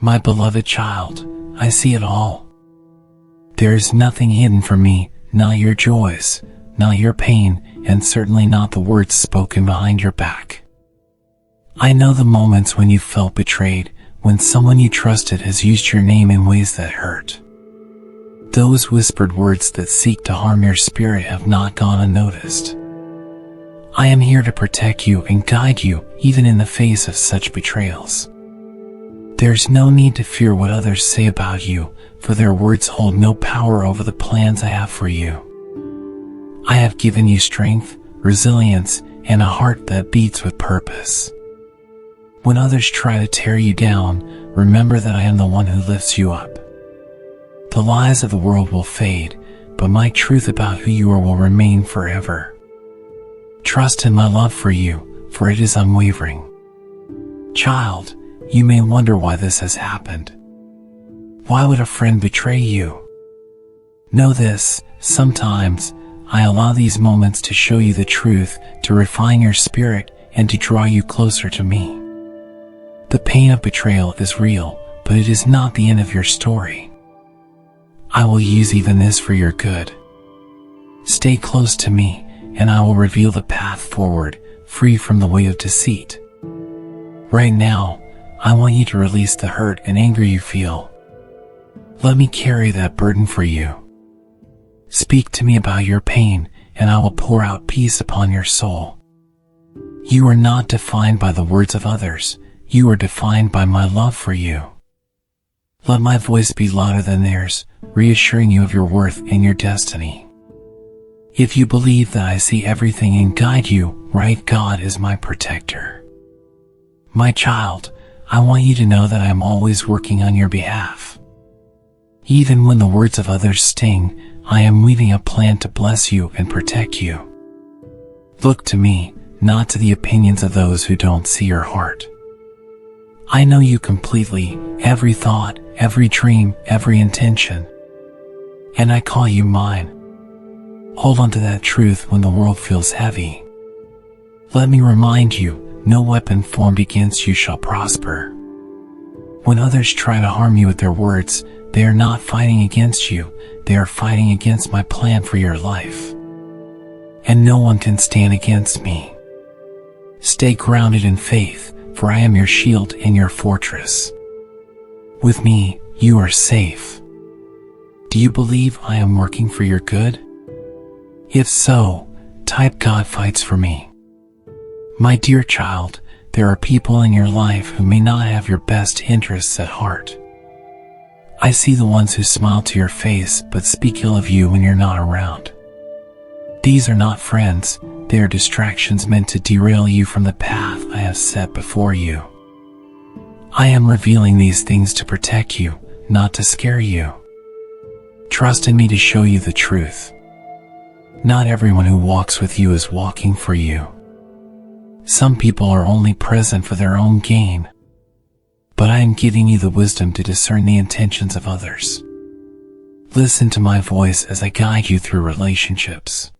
My beloved child, I see it all. There is nothing hidden from me, not your joys, not your pain, and certainly not the words spoken behind your back. I know the moments when you felt betrayed, when someone you trusted has used your name in ways that hurt. Those whispered words that seek to harm your spirit have not gone unnoticed. I am here to protect you and guide you, even in the face of such betrayals. There's no need to fear what others say about you, for their words hold no power over the plans I have for you. I have given you strength, resilience, and a heart that beats with purpose. When others try to tear you down, remember that I am the one who lifts you up. The lies of the world will fade, but my truth about who you are will remain forever. Trust in my love for you, for it is unwavering. Child, you may wonder why this has happened. Why would a friend betray you? Know this, sometimes I allow these moments to show you the truth, to refine your spirit, and to draw you closer to me. The pain of betrayal is real, but it is not the end of your story. I will use even this for your good. Stay close to me, and I will reveal the path forward, free from the weight of deceit. Right now, I want you to release the hurt and anger you feel. Let me carry that burden for you. Speak to me about your pain, and I will pour out peace upon your soul. You are not defined by the words of others. You are defined by my love for you. Let my voice be louder than theirs, reassuring you of your worth and your destiny. If you believe that I see everything and guide you, right, God is my protector. My child, I want you to know that I am always working on your behalf. Even when the words of others sting, I am weaving a plan to bless you and protect you. Look to me, not to the opinions of those who don't see your heart. I know you completely, every thought, every dream, every intention. And I call you mine. Hold on to that truth when the world feels heavy. Let me remind you, no weapon formed against you shall prosper. When others try to harm you with their words, they are not fighting against you, they are fighting against my plan for your life. And no one can stand against me. Stay grounded in faith, for I am your shield and your fortress. With me, you are safe. Do you believe I am working for your good? If so, type God fights for me. My dear child, there are people in your life who may not have your best interests at heart. I see the ones who smile to your face but speak ill of you when you're not around. These are not friends, they are distractions meant to derail you from the path I have set before you. I am revealing these things to protect you, not to scare you. Trust in me to show you the truth. Not everyone who walks with you is walking for you. Some people are only present for their own gain. But I am giving you the wisdom to discern the intentions of others. Listen to my voice as I guide you through relationships.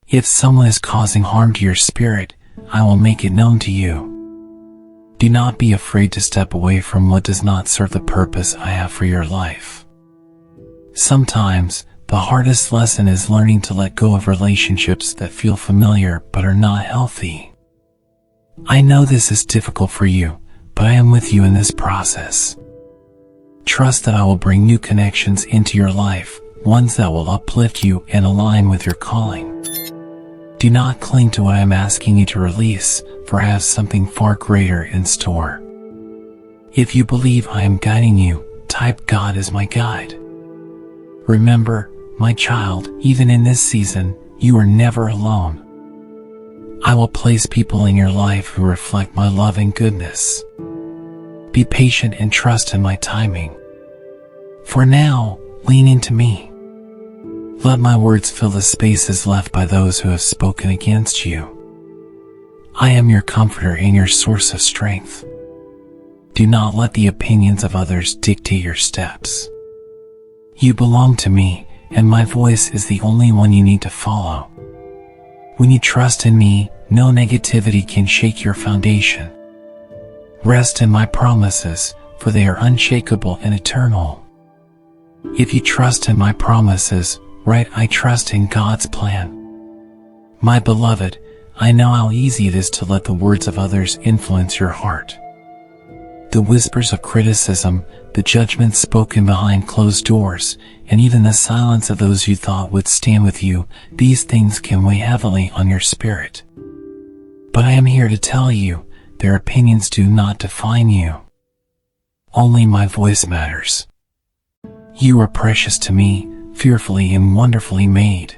If someone is causing harm to your spirit, I will make it known to you. Do not be afraid to step away from what does not serve the purpose I have for your life. Sometimes, the hardest lesson is learning to let go of relationships that feel familiar but are not healthy. I know this is difficult for you, but I am with you in this process. Trust that I will bring new connections into your life, ones that will uplift you and align with your calling. Do not cling to what I am asking you to release, for I have something far greater in store. If you believe I am guiding you, type God as my guide. Remember, my child, even in this season, you are never alone. I will place people in your life who reflect my love and goodness. Be patient and trust in my timing. For now, lean into me. Let my words fill the spaces left by those who have spoken against you. I am your comforter and your source of strength. Do not let the opinions of others dictate your steps. You belong to me, and my voice is the only one you need to follow. When you trust in me, no negativity can shake your foundation. Rest in my promises, for they are unshakable and eternal. If you trust in my promises, right, I trust in God's plan. My beloved, I know how easy it is to let the words of others influence your heart. The whispers of criticism, the judgments spoken behind closed doors, and even the silence of those you thought would stand with you, these things can weigh heavily on your spirit. But I am here to tell you, their opinions do not define you. Only my voice matters. You are precious to me, fearfully and wonderfully made.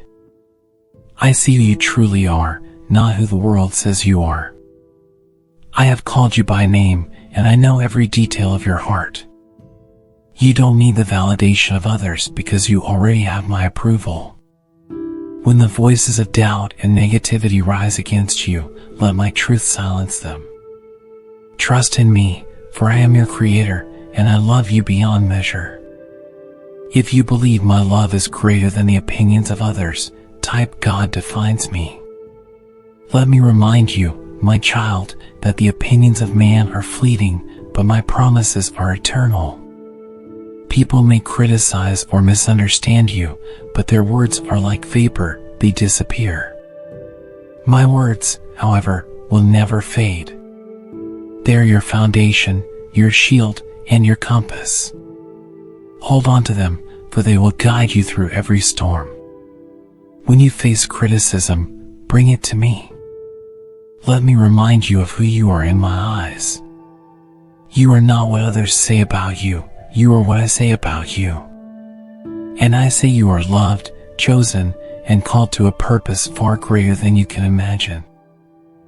I see who you truly are, not who the world says you are. I have called you by name, and I know every detail of your heart. You don't need the validation of others because you already have my approval. When the voices of doubt and negativity rise against you, let my truth silence them. Trust in me, for I am your creator, and I love you beyond measure. If you believe my love is greater than the opinions of others, type God defines me. Let me remind you, my child, that the opinions of man are fleeting, but my promises are eternal. People may criticize or misunderstand you, but their words are like vapor, they disappear. My words, however, will never fade. They are your foundation, your shield, and your compass. Hold on to them, for they will guide you through every storm. When you face criticism, bring it to me. Let me remind you of who you are in my eyes. You are not what others say about you, you are what I say about you. And I say you are loved, chosen, and called to a purpose far greater than you can imagine.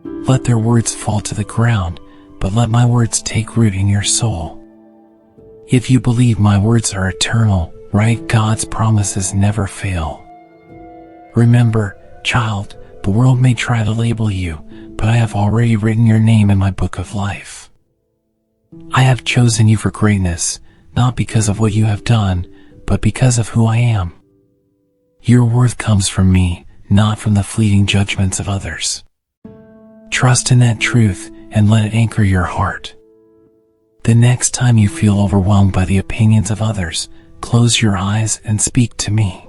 Let their words fall to the ground, but let my words take root in your soul. If you believe my words are eternal, right, God's promises never fail. Remember, child, the world may try to label you, but I have already written your name in my book of life. I have chosen you for greatness, not because of what you have done, but because of who I am. Your worth comes from me, not from the fleeting judgments of others. Trust in that truth, and let it anchor your heart. The next time you feel overwhelmed by the opinions of others, close your eyes and speak to me.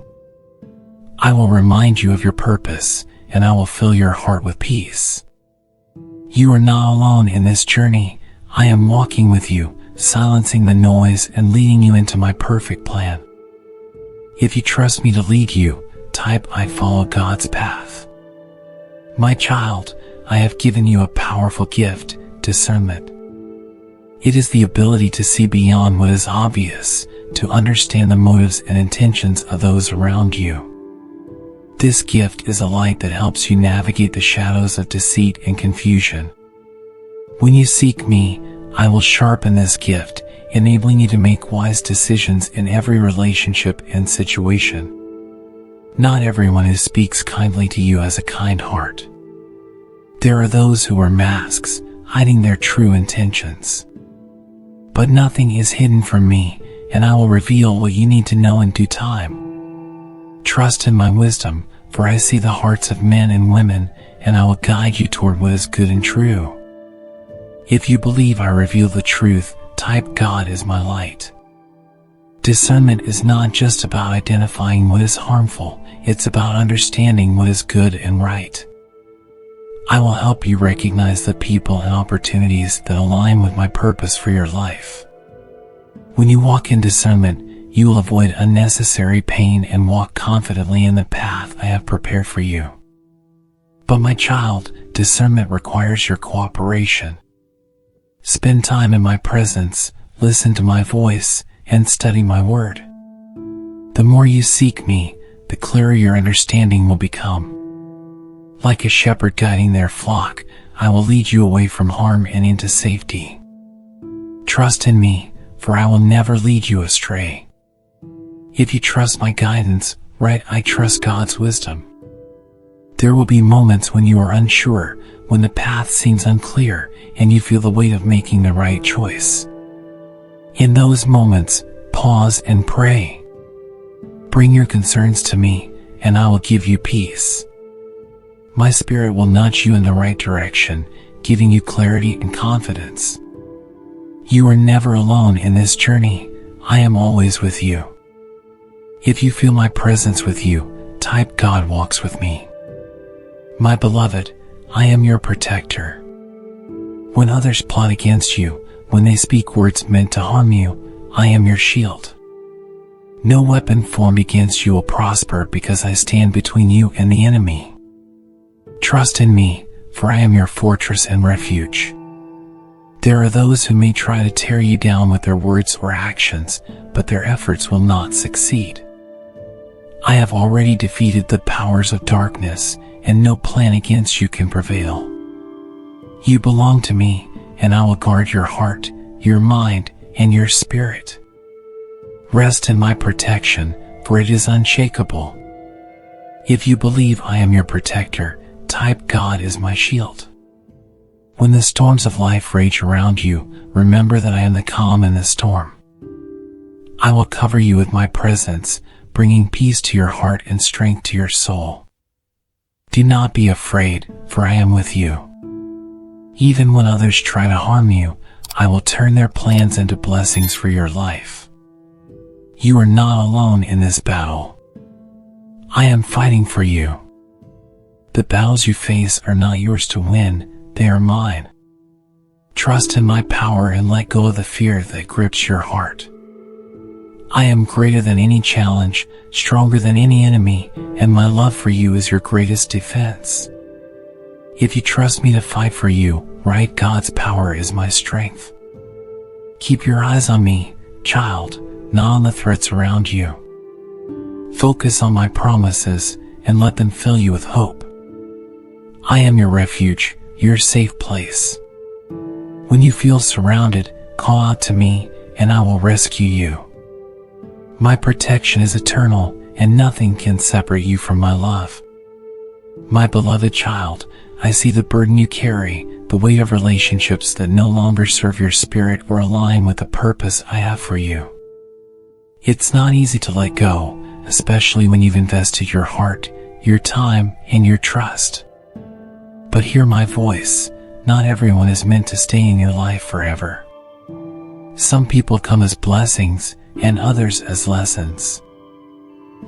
I will remind you of your purpose, and I will fill your heart with peace. You are not alone in this journey. I am walking with you, silencing the noise and leading you into my perfect plan. If you trust me to lead you, type I follow God's path. My child, I have given you a powerful gift, discernment. It is the ability to see beyond what is obvious, to understand the motives and intentions of those around you. This gift is a light that helps you navigate the shadows of deceit and confusion. When you seek me, I will sharpen this gift, enabling you to make wise decisions in every relationship and situation. Not everyone who speaks kindly to you has a kind heart. There are those who wear masks, hiding their true intentions. But nothing is hidden from me, and I will reveal what you need to know in due time. Trust in my wisdom, for I see the hearts of men and women, and I will guide you toward what is good and true. If you believe I reveal the truth, type God is my light. Discernment is not just about identifying what is harmful, it's about understanding what is good and right. I will help you recognize the people and opportunities that align with my purpose for your life. When you walk in discernment, you will avoid unnecessary pain and walk confidently in the path I have prepared for you. But my child, discernment requires your cooperation. Spend time in my presence, listen to my voice, and study my word. The more you seek me, the clearer your understanding will become. Like a shepherd guiding their flock, I will lead you away from harm and into safety. Trust in me, for I will never lead you astray. If you trust my guidance, right, I trust God's wisdom. There will be moments when you are unsure, when the path seems unclear, and you feel the weight of making the right choice. In those moments, pause and pray. Bring your concerns to me, and I will give you peace. My spirit will nudge you in the right direction, giving you clarity and confidence. You are never alone in this journey. I am always with you. If you feel my presence with you, type God walks with me. My beloved, I am your protector. When others plot against you, when they speak words meant to harm you, I am your shield. No weapon formed against you will prosper because I stand between you and the enemy. Trust in me, for I am your fortress and refuge. There are those who may try to tear you down with their words or actions, but their efforts will not succeed. I have already defeated the powers of darkness, and no plan against you can prevail. You belong to me, and I will guard your heart, your mind, and your spirit. Rest in my protection, for it is unshakable. If you believe I am your protector, type God is my shield. When the storms of life rage around you, remember that I am the calm in the storm. I will cover you with my presence, bringing peace to your heart and strength to your soul. Do not be afraid, for I am with you. Even when others try to harm you, I will turn their plans into blessings for your life. You are not alone in this battle. I am fighting for you. The battles you face are not yours to win, they are mine. Trust in my power and let go of the fear that grips your heart. I am greater than any challenge, stronger than any enemy, and my love for you is your greatest defense. If you trust me to fight for you, right, God's power is my strength. Keep your eyes on me, child, not on the threats around you. Focus on my promises and let them fill you with hope. I am your refuge, your safe place. When you feel surrounded, call out to me, and I will rescue you. My protection is eternal, and nothing can separate you from my love. My beloved child, I see the burden you carry, the weight of relationships that no longer serve your spirit or align with the purpose I have for you. It's not easy to let go, especially when you've invested your heart, your time, and your trust. But hear my voice, not everyone is meant to stay in your life forever. Some people come as blessings, and others as lessons.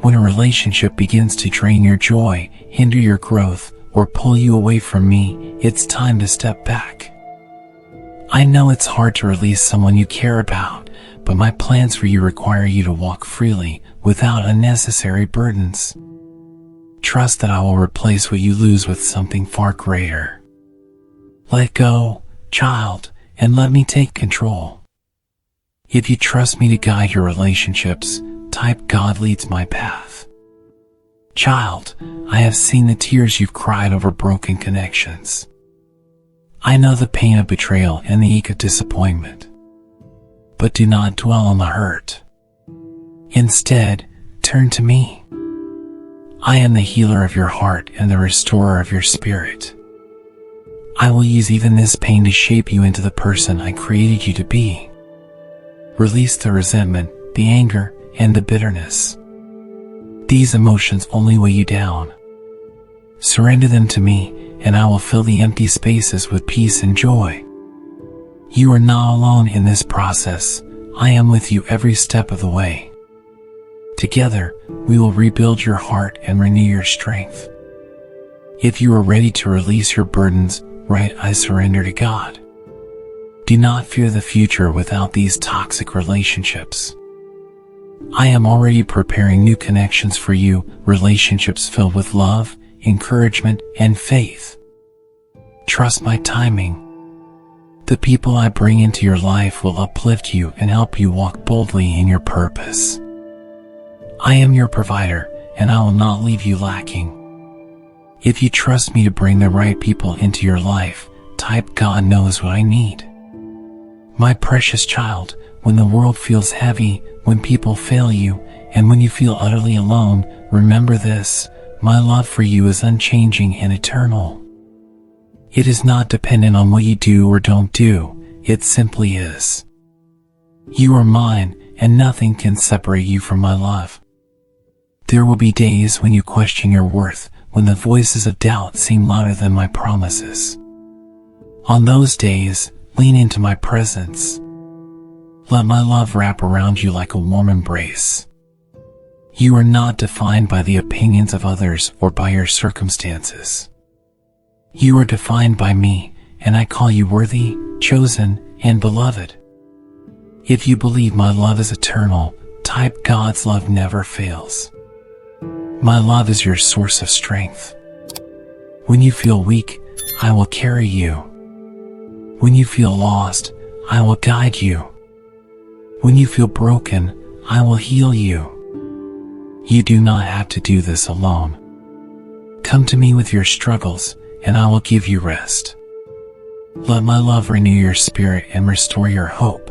When a relationship begins to drain your joy, hinder your growth, or pull you away from me, it's time to step back. I know it's hard to release someone you care about, but my plans for you require you to walk freely, without unnecessary burdens. Trust that I will replace what you lose with something far greater. Let go, child, and let me take control. If you trust me to guide your relationships, type God leads my path. Child, I have seen the tears you've cried over broken connections. I know the pain of betrayal and the ache of disappointment. But do not dwell on the hurt. Instead, turn to me. I am the healer of your heart and the restorer of your spirit. I will use even this pain to shape you into the person I created you to be. Release the resentment, the anger, and the bitterness. These emotions only weigh you down. Surrender them to me, and I will fill the empty spaces with peace and joy. You are not alone in this process. I am with you every step of the way. Together, we will rebuild your heart and renew your strength. If you are ready to release your burdens, write I surrender to God. Do not fear the future without these toxic relationships. I am already preparing new connections for you, relationships filled with love, encouragement, and faith. Trust my timing. The people I bring into your life will uplift you and help you walk boldly in your purpose. I am your provider, and I will not leave you lacking. If you trust me to bring the right people into your life, type God knows what I need. My precious child, when the world feels heavy, when people fail you, and when you feel utterly alone, remember this, my love for you is unchanging and eternal. It is not dependent on what you do or don't do, it simply is. You are mine, and nothing can separate you from my love. There will be days when you question your worth, when the voices of doubt seem louder than my promises. On those days, lean into my presence. Let my love wrap around you like a warm embrace. You are not defined by the opinions of others or by your circumstances. You are defined by me, and I call you worthy, chosen, and beloved. If you believe my love is eternal, type God's love never fails. My love is your source of strength. When you feel weak, I will carry you. When you feel lost, I will guide you. When you feel broken, I will heal you. You do not have to do this alone. Come to me with your struggles, and I will give you rest. Let my love renew your spirit and restore your hope.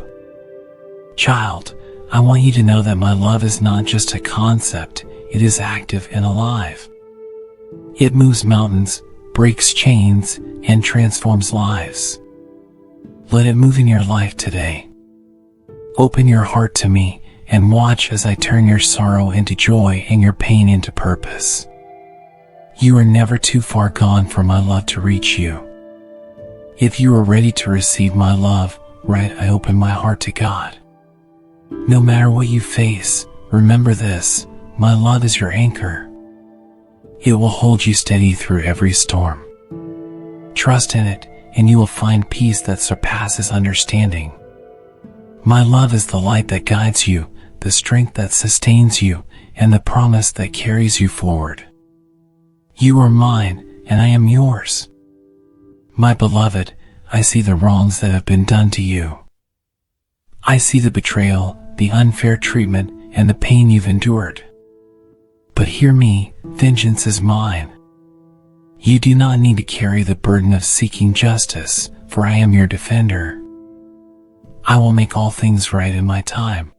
Child, I want you to know that my love is not just a concept, it is active and alive. It moves mountains, breaks chains, and transforms lives. Let it move in your life today. Open your heart to me and watch as I turn your sorrow into joy and your pain into purpose. You are never too far gone for my love to reach you. If you are ready to receive my love, right, I open my heart to God. No matter what you face, remember this, my love is your anchor. It will hold you steady through every storm. Trust in it, and you will find peace that surpasses understanding. My love is the light that guides you, the strength that sustains you, and the promise that carries you forward. You are mine, and I am yours. My beloved, I see the wrongs that have been done to you. I see the betrayal, the unfair treatment, and the pain you've endured. But hear me, vengeance is mine. You do not need to carry the burden of seeking justice, for I am your defender. I will make all things right in my time.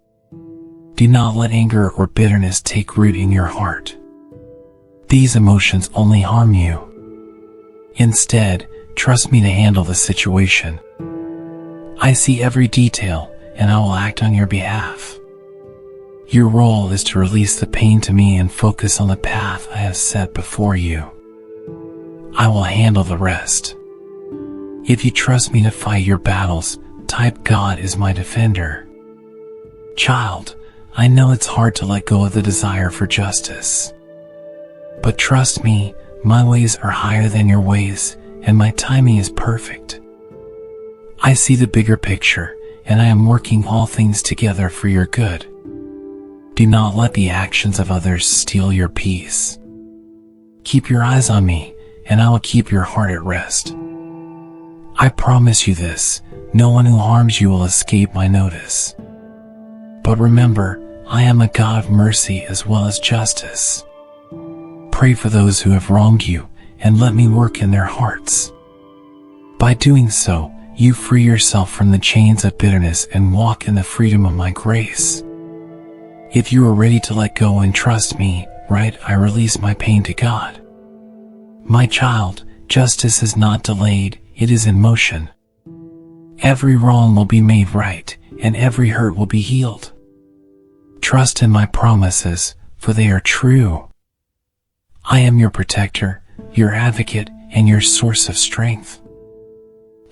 Do not let anger or bitterness take root in your heart. These emotions only harm you. Instead, trust me to handle the situation. I see every detail, and I will act on your behalf. Your role is to release the pain to me and focus on the path I have set before you. I will handle the rest. If you trust me to fight your battles, type God is my defender. Child, I know it's hard to let go of the desire for justice. But trust me, my ways are higher than your ways, and my timing is perfect. I see the bigger picture, and I am working all things together for your good. Do not let the actions of others steal your peace. Keep your eyes on me, and I will keep your heart at rest. I promise you this, no one who harms you will escape my notice. But remember, I am a God of mercy as well as justice. Pray for those who have wronged you, and let me work in their hearts. By doing so, you free yourself from the chains of bitterness and walk in the freedom of my grace. If you are ready to let go and trust me, right, I release my pain to God. My child, justice is not delayed, it is in motion. Every wrong will be made right, and every hurt will be healed. Trust in my promises, for they are true. I am your protector, your advocate, and your source of strength.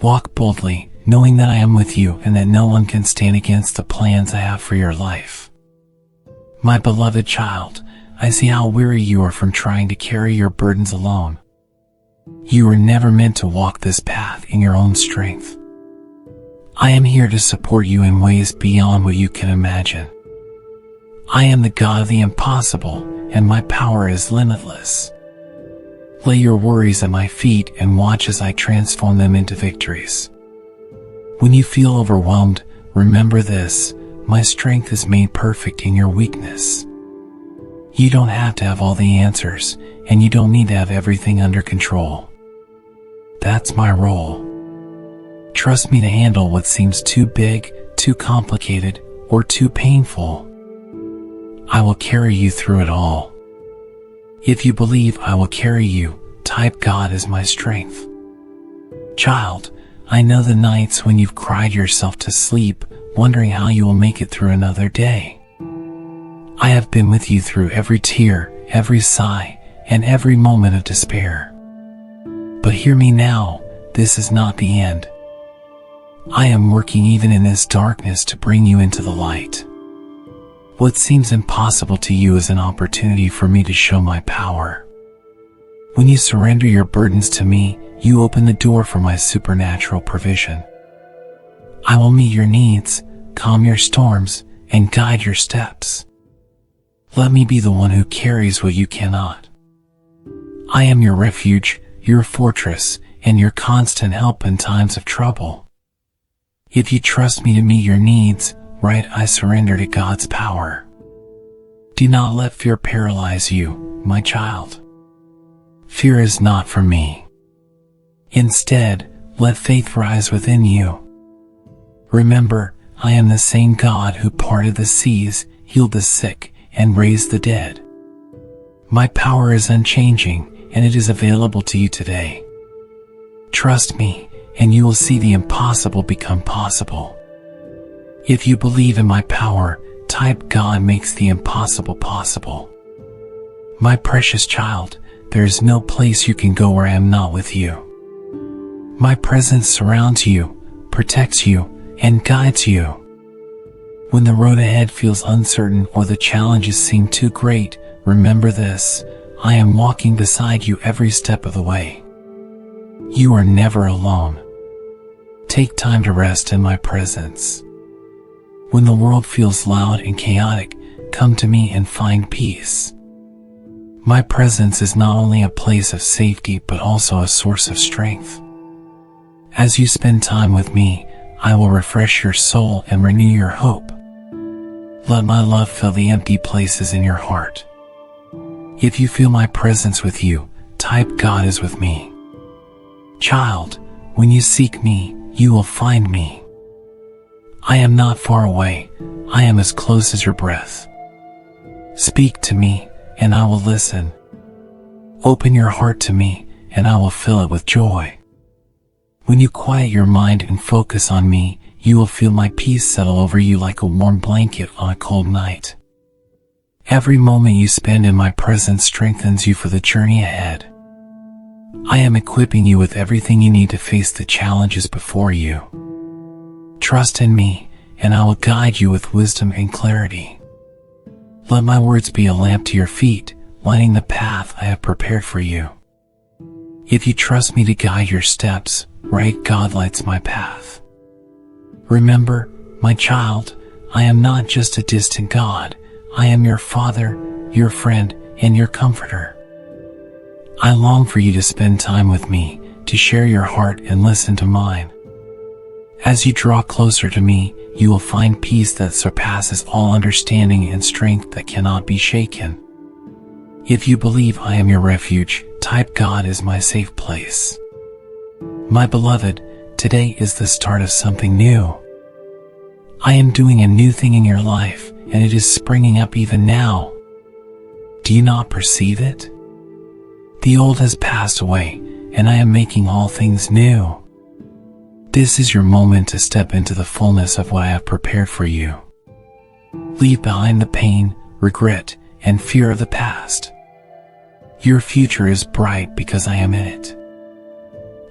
Walk boldly, knowing that I am with you and that no one can stand against the plans I have for your life. My beloved child, I see how weary you are from trying to carry your burdens alone. You were never meant to walk this path in your own strength. I am here to support you in ways beyond what you can imagine. I am the God of the impossible, and my power is limitless. Lay your worries at my feet and watch as I transform them into victories. When you feel overwhelmed, remember this, my strength is made perfect in your weakness. You don't have to have all the answers, and you don't need to have everything under control. That's my role. Trust me to handle what seems too big, too complicated, or too painful. I will carry you through it all. If you believe I will carry you, type God is my strength. Child, I know the nights when you've cried yourself to sleep, wondering how you will make it through another day. I have been with you through every tear, every sigh, and every moment of despair. But hear me now, this is not the end. I am working even in this darkness to bring you into the light. What seems impossible to you is an opportunity for me to show my power. When you surrender your burdens to me, you open the door for my supernatural provision. I will meet your needs, calm your storms, and guide your steps. Let me be the one who carries what you cannot. I am your refuge, your fortress, and your constant help in times of trouble. If you trust me to meet your needs, I surrender to God's power. Do not let fear paralyze you, my child. Fear is not from me. Instead, let faith rise within you. Remember, I am the same God who parted the seas, healed the sick, and raised the dead. My power is unchanging, and it is available to you today. Trust me, and you will see the impossible become possible. If you believe in my power, type God makes the impossible possible. My precious child, there is no place you can go where I am not with you. My presence surrounds you, protects you, and guides you. When the road ahead feels uncertain or the challenges seem too great, remember this: I am walking beside you every step of the way. You are never alone. Take time to rest in my presence. When the world feels loud and chaotic, come to me and find peace. My presence is not only a place of safety but also a source of strength. As you spend time with me, I will refresh your soul and renew your hope. Let my love fill the empty places in your heart. If you feel my presence with you, type God is with me. Child, when you seek me, you will find me. I am not far away, I am as close as your breath. Speak to me, and I will listen. Open your heart to me, and I will fill it with joy. When you quiet your mind and focus on me, you will feel my peace settle over you like a warm blanket on a cold night. Every moment you spend in my presence strengthens you for the journey ahead. I am equipping you with everything you need to face the challenges before you. Trust in me, and I will guide you with wisdom and clarity. Let my words be a lamp to your feet, lighting the path I have prepared for you. If you trust me to guide your steps, God lights my path. Remember, my child, I am not just a distant God, I am your Father, your friend, and your comforter. I long for you to spend time with me, to share your heart and listen to mine. As you draw closer to me, you will find peace that surpasses all understanding and strength that cannot be shaken. If you believe I am your refuge, type God is my safe place. My beloved, today is the start of something new. I am doing a new thing in your life, and it is springing up even now. Do you not perceive it? The old has passed away, and I am making all things new. This is your moment to step into the fullness of what I have prepared for you. Leave behind the pain, regret, and fear of the past. Your future is bright because I am in it.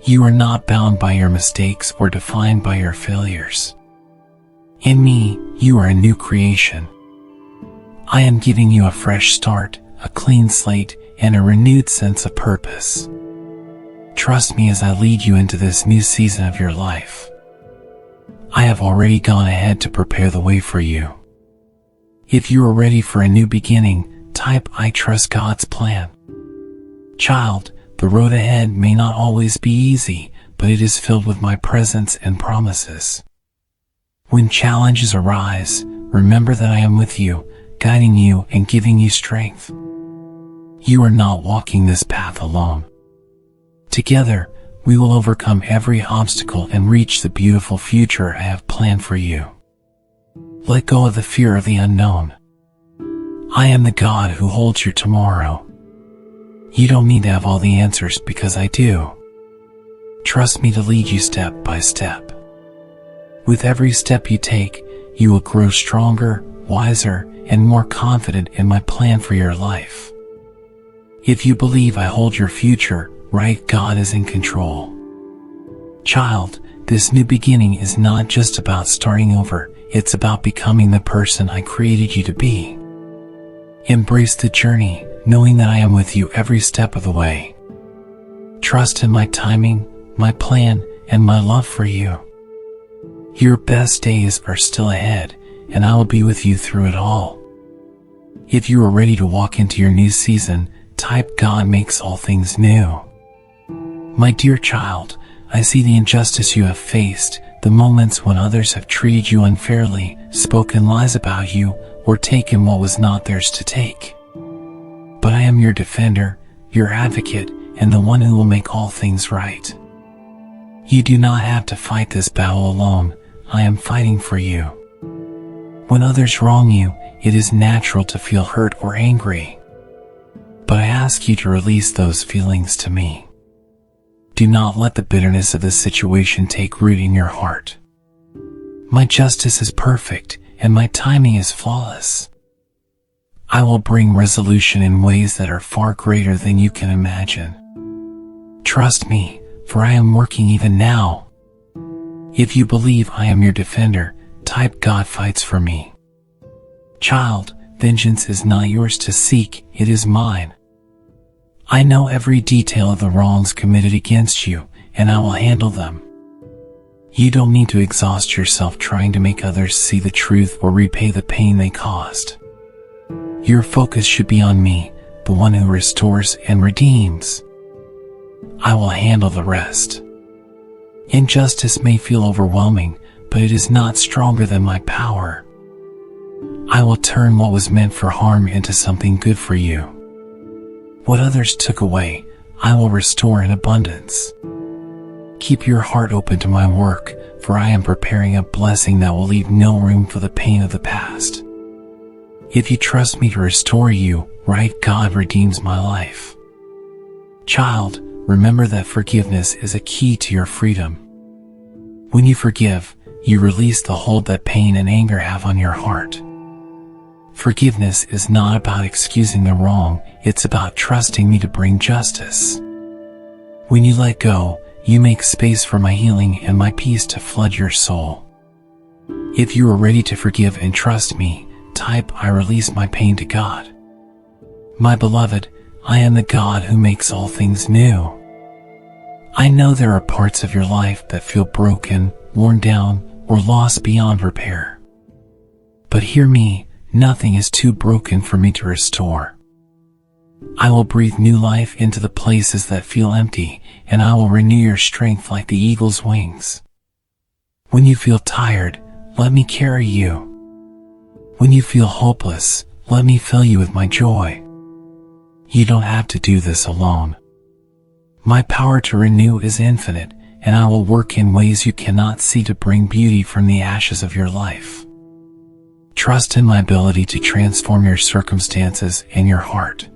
You are not bound by your mistakes or defined by your failures. In me, you are a new creation. I am giving you a fresh start, a clean slate, and a renewed sense of purpose. Trust me as I lead you into this new season of your life. I have already gone ahead to prepare the way for you. If you are ready for a new beginning, type I trust God's plan. Child, the road ahead may not always be easy, but it is filled with my presence and promises. When challenges arise, remember that I am with you, guiding you and giving you strength. You are not walking this path alone. Together, we will overcome every obstacle and reach the beautiful future I have planned for you. Let go of the fear of the unknown. I am the God who holds your tomorrow. You don't need to have all the answers because I do. Trust me to lead you step by step. With every step you take, you will grow stronger, wiser, and more confident in my plan for your life. If you believe I hold your future, God is in control. Child, This new beginning is not just about starting over, it's about becoming the person I created you to be. Embrace the journey, knowing that I am with you every step of the way. Trust in my timing, my plan, and my love for you. Your best days are still ahead, and I will be with you through it all. If you are ready to walk into your new season, type God makes all things new. My dear child, I see the injustice you have faced, the moments when others have treated you unfairly, spoken lies about you, or taken what was not theirs to take. But I am your defender, your advocate, and the one who will make all things right. You do not have to fight this battle alone. I am fighting for you. When others wrong you, it is natural to feel hurt or angry. But I ask you to release those feelings to me. Do not let the bitterness of the situation take root in your heart. My justice is perfect, and my timing is flawless. I will bring resolution in ways that are far greater than you can imagine. Trust me, for I am working even now. If you believe I am your defender, type God fights for me. Child, vengeance is not yours to seek, it is mine. I know every detail of the wrongs committed against you, and I will handle them. You don't need to exhaust yourself trying to make others see the truth or repay the pain they caused. Your focus should be on me, the one who restores and redeems. I will handle the rest. Injustice may feel overwhelming, but it is not stronger than my power. I will turn what was meant for harm into something good for you. What others took away, I will restore in abundance. Keep your heart open to my work, for I am preparing a blessing that will leave no room for the pain of the past. If you trust me to restore you, right, God redeems my life. Child, remember that forgiveness is a key to your freedom. When you forgive, you release the hold that pain and anger have on your heart. Forgiveness is not about excusing the wrong, it's about trusting me to bring justice. When you let go, you make space for my healing and my peace to flood your soul. If you are ready to forgive and trust me, type I release my pain to God. My beloved, I am the God who makes all things new. I know there are parts of your life that feel broken, worn down, or lost beyond repair. But hear me, nothing is too broken for me to restore. I will breathe new life into the places that feel empty, and I will renew your strength like the eagle's wings. When you feel tired, let me carry you. When you feel hopeless, let me fill you with my joy. You don't have to do this alone. My power to renew is infinite, and I will work in ways you cannot see to bring beauty from the ashes of your life. Trust in my ability to transform your circumstances and your heart.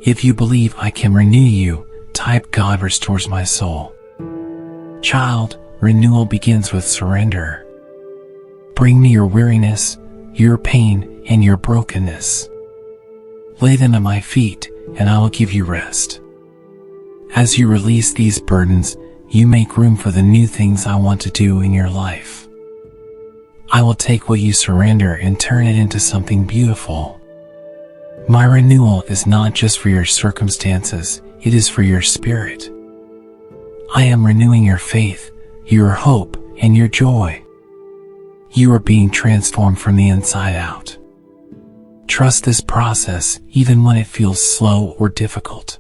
If you believe I can renew you, type God restores my soul. Child, renewal begins with surrender. Bring me your weariness, your pain, and your brokenness. Lay them at my feet, and I will give you rest. As you release these burdens, you make room for the new things I want to do in your life. I will take what you surrender and turn it into something beautiful. My renewal is not just for your circumstances, it is for your spirit. I am renewing your faith, your hope, and your joy. You are being transformed from the inside out. Trust this process even when it feels slow or difficult.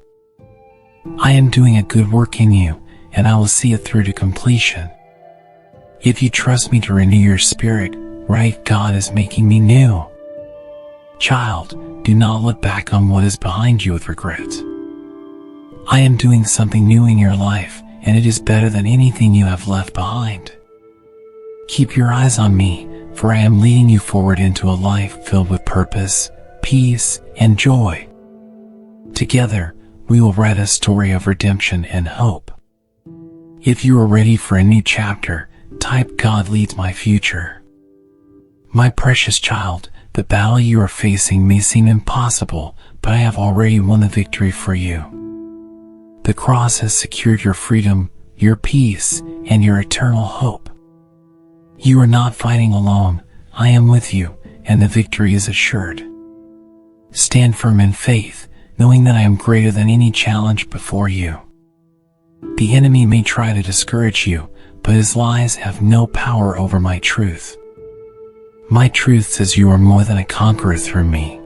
I am doing a good work in you, and I will see it through to completion. If you trust me to renew your spirit, right, God is making me new. Child, do not look back on what is behind you with regret. I am doing something new in your life, and it is better than anything you have left behind. Keep your eyes on me, for I am leading you forward into a life filled with purpose, peace, and joy. Together, we will write a story of redemption and hope. If you are ready for a new chapter, type God leads my future. My precious child, the battle you are facing may seem impossible, but I have already won the victory for you. The cross has secured your freedom, your peace, and your eternal hope. You are not fighting alone. I am with you, and the victory is assured. Stand firm in faith, knowing that I am greater than any challenge before you. The enemy may try to discourage you, but his lies have no power over my truth. My truth says you are more than a conqueror through me.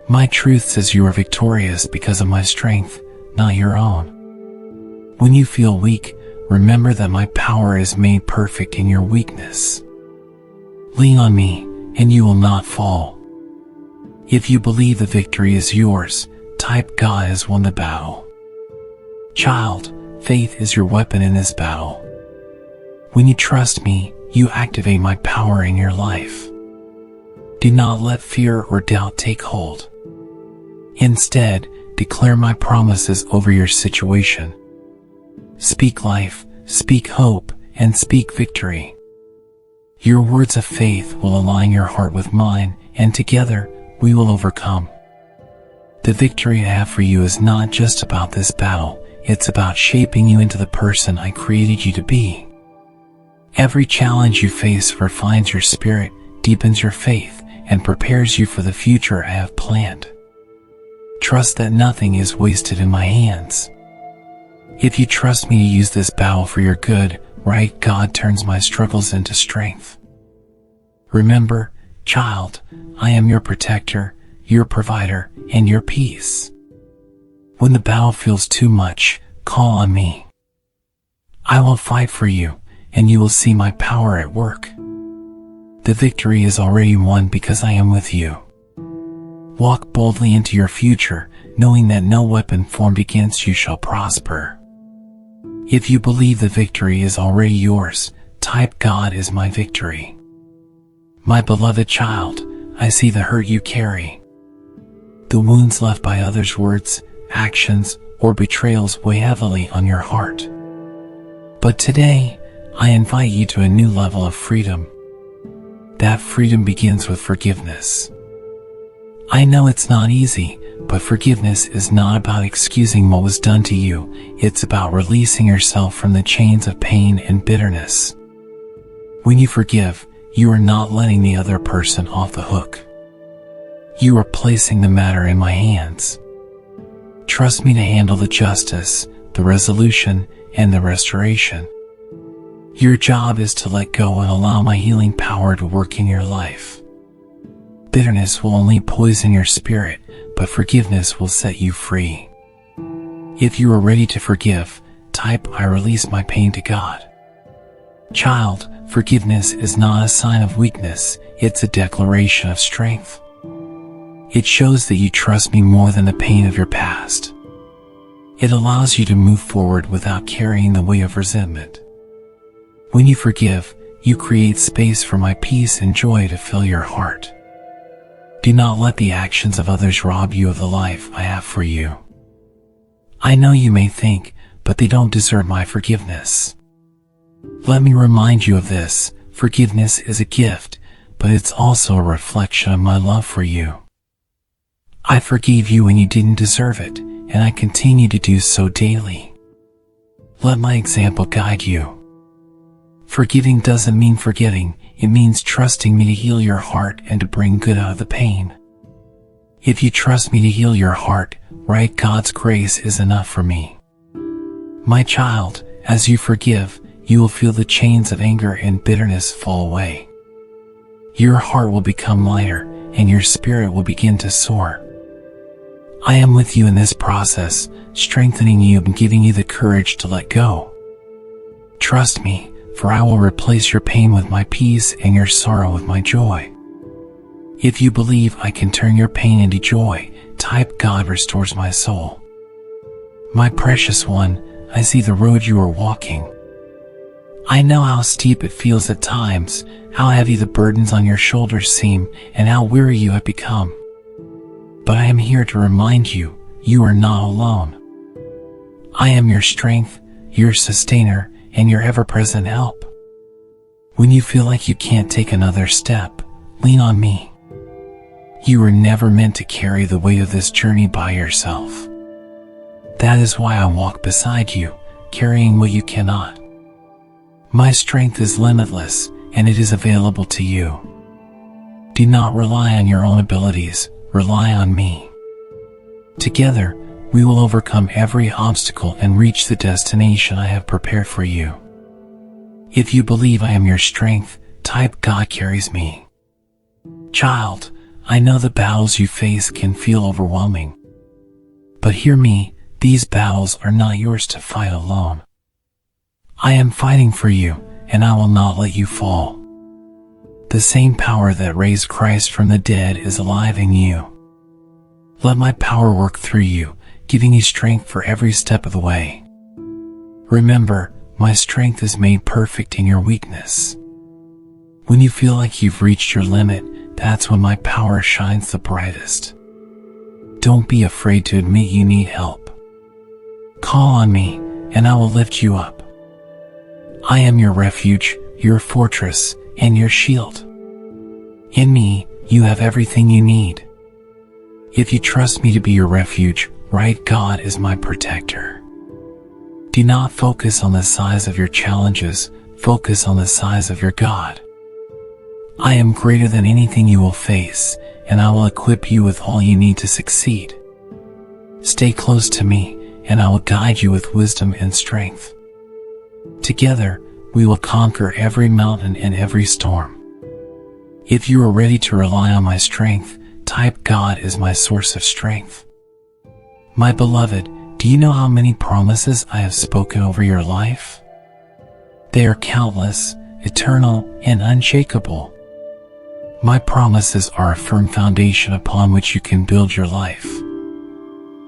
My truth says you are victorious because of my strength, not your own. When you feel weak, remember that my power is made perfect in your weakness. Lean on me, and you will not fall. If you believe the victory is yours, type God has won the battle. Child, faith is your weapon in this battle. When you trust me, you activate my power in your life. Do not let fear or doubt take hold. Instead, declare my promises over your situation. Speak life, speak hope, and speak victory. Your words of faith will align your heart with mine, and together, we will overcome. The victory I have for you is not just about this battle, it's about shaping you into the person I created you to be. Every challenge you face refines your spirit, deepens your faith, and prepares you for the future I have planned. Trust that nothing is wasted in my hands. If you trust me to use this battle for your good, right, God turns my struggles into strength. Remember, child, I am your protector, your provider, and your peace. When the battle feels too much, call on me. I will fight for you, and you will see my power at work. The victory is already won because I am with you. Walk boldly into your future, knowing that no weapon formed against you shall prosper. If you believe the victory is already yours, type God is my victory. My beloved child, I see the hurt you carry. The wounds left by others' words, actions, or betrayals weigh heavily on your heart. But today, I invite you to a new level of freedom. That freedom begins with forgiveness. I know it's not easy, but forgiveness is not about excusing what was done to you, it's about releasing yourself from the chains of pain and bitterness. When you forgive, you are not letting the other person off the hook. You are placing the matter in my hands. Trust me to handle the justice, the resolution, and the restoration. Your job is to let go and allow my healing power to work in your life. Bitterness will only poison your spirit, but forgiveness will set you free. If you are ready to forgive, type I release my pain to God. Child, forgiveness is not a sign of weakness, it's a declaration of strength. It shows that you trust me more than the pain of your past. It allows you to move forward without carrying the weight of resentment. When you forgive, you create space for my peace and joy to fill your heart. Do not let the actions of others rob you of the life I have for you. I know you may think, but they don't deserve my forgiveness. Let me remind you of this, forgiveness is a gift, but it's also a reflection of my love for you. I forgave you when you didn't deserve it, and I continue to do so daily. Let my example guide you. Forgiving doesn't mean forgetting, it means trusting me to heal your heart and to bring good out of the pain. If you trust me to heal your heart, right, God's grace is enough for me. My child, as you forgive, you will feel the chains of anger and bitterness fall away. Your heart will become lighter, and your spirit will begin to soar. I am with you in this process, strengthening you and giving you the courage to let go. Trust me, for I will replace your pain with my peace and your sorrow with my joy. If you believe I can turn your pain into joy, type God restores my soul. My precious one, I see the road you are walking. I know how steep it feels at times, how heavy the burdens on your shoulders seem, and how weary you have become. But I am here to remind you, you are not alone. I am your strength, your sustainer, and your ever-present help. When you feel like you can't take another step, lean on me. You were never meant to carry the weight of this journey by yourself. That is why I walk beside you, carrying what you cannot. My strength is limitless, and it is available to you. Do not rely on your own abilities, rely on me. Together, we will overcome every obstacle and reach the destination I have prepared for you. If you believe I am your strength, type God carries me. Child, I know the battles you face can feel overwhelming. But hear me, these battles are not yours to fight alone. I am fighting for you, and I will not let you fall. The same power that raised Christ from the dead is alive in you. Let my power work through you, giving you strength for every step of the way. Remember, my strength is made perfect in your weakness. When you feel like you've reached your limit, that's when my power shines the brightest. Don't be afraid to admit you need help. Call on me, and I will lift you up. I am your refuge, your fortress, and your shield. In me, you have everything you need. If you trust me to be your refuge, right, God is my protector. Do not focus on the size of your challenges, focus on the size of your God. I am greater than anything you will face, and I will equip you with all you need to succeed. Stay close to me, and I will guide you with wisdom and strength. Together, we will conquer every mountain and every storm. If you are ready to rely on my strength, type God is my source of strength. My beloved, do you know how many promises I have spoken over your life? They are countless, eternal, and unshakable. My promises are a firm foundation upon which you can build your life.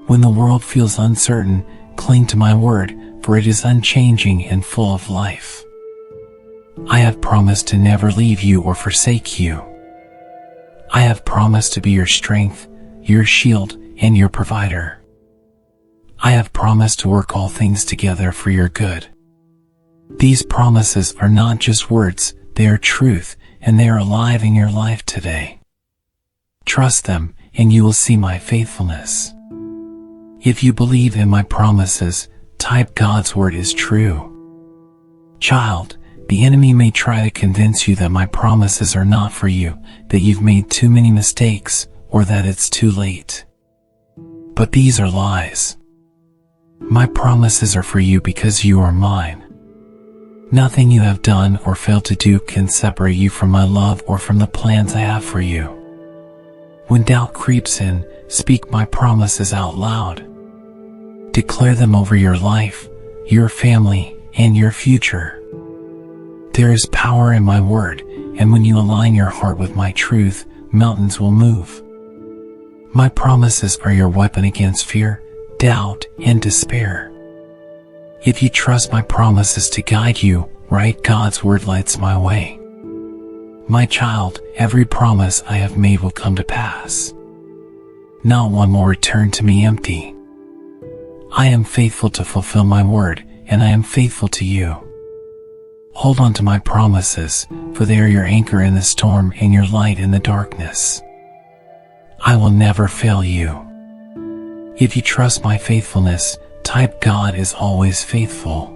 When the world feels uncertain, cling to my word, for it is unchanging and full of life. I have promised to never leave you or forsake you. I have promised to be your strength, your shield, and your provider. I have promised to work all things together for your good. These promises are not just words, they are truth, and they are alive in your life today. Trust them, and you will see my faithfulness. If you believe in my promises, type God's word is true. Child, the enemy may try to convince you that my promises are not for you, that you've made too many mistakes, or that it's too late. But these are lies. My promises are for you because you are mine. Nothing you have done or failed to do can separate you from my love or from the plans I have for you. When doubt creeps in, speak my promises out loud. Declare them over your life, your family, and your future. There is power in my word, and when you align your heart with my truth, mountains will move. My promises are your weapon against fear, doubt, and despair. If you trust my promises to guide you, right, God's word lights my way. My child, every promise I have made will come to pass. Not one will return to me empty. I am faithful to fulfill my word, and I am faithful to you. Hold on to my promises, for they are your anchor in the storm and your light in the darkness. I will never fail you. If you trust my faithfulness, type God is always faithful.